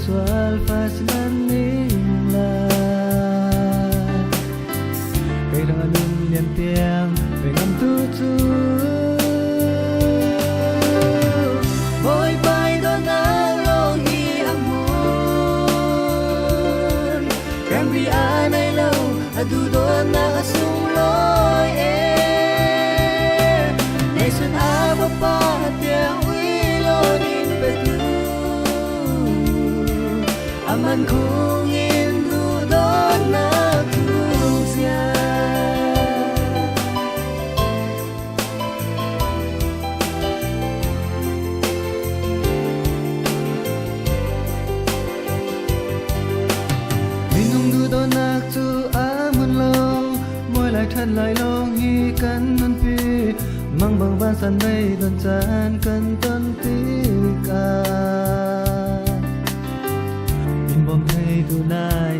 visual fast maning la cây răng anun liên tiếng về ngắm tu tu boy bay đó na lo hi amun kem bi anai lâu adu do na sung loi nay xuân ava pa tiếng uy lo din betu aman kung indu do na kuzia minung du do nak tu amun lo moi lại thân lại lo hi kan nun pi mang bang van san mây đơn giản cần tân tí ca nhìn bom thấy tu nai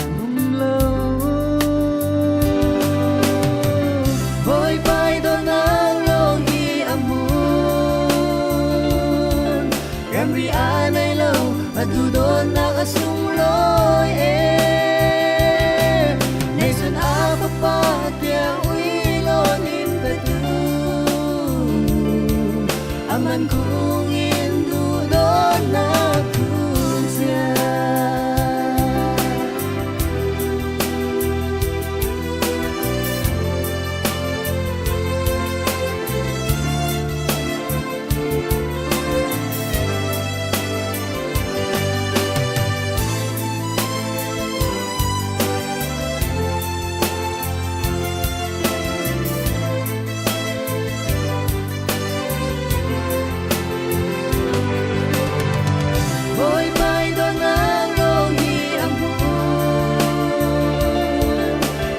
ung lâu vội bay đón nắng lo hi amun em ri anai lâu adu đón nắng sung loi nay xuân ava pa tia uy lo nin betu aman kung indu do na kuzia boy bay do na lo hi amun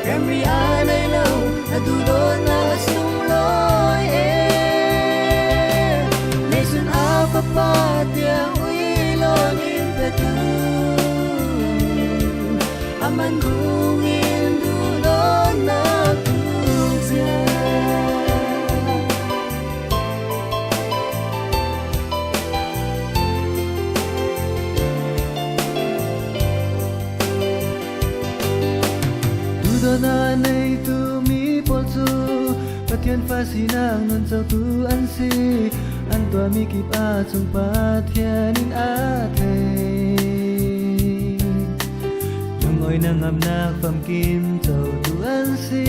kem ri anai lâu adu do na sung loi nay xuân ava pa tia uy lo nin betu aman kung indu do na kuzia do na nay tu mi pol chu pathian fa si nang nun chau tu an si an tua mi kip a chung pathian in a thei yung oi nang am nak pam kim chau tu an si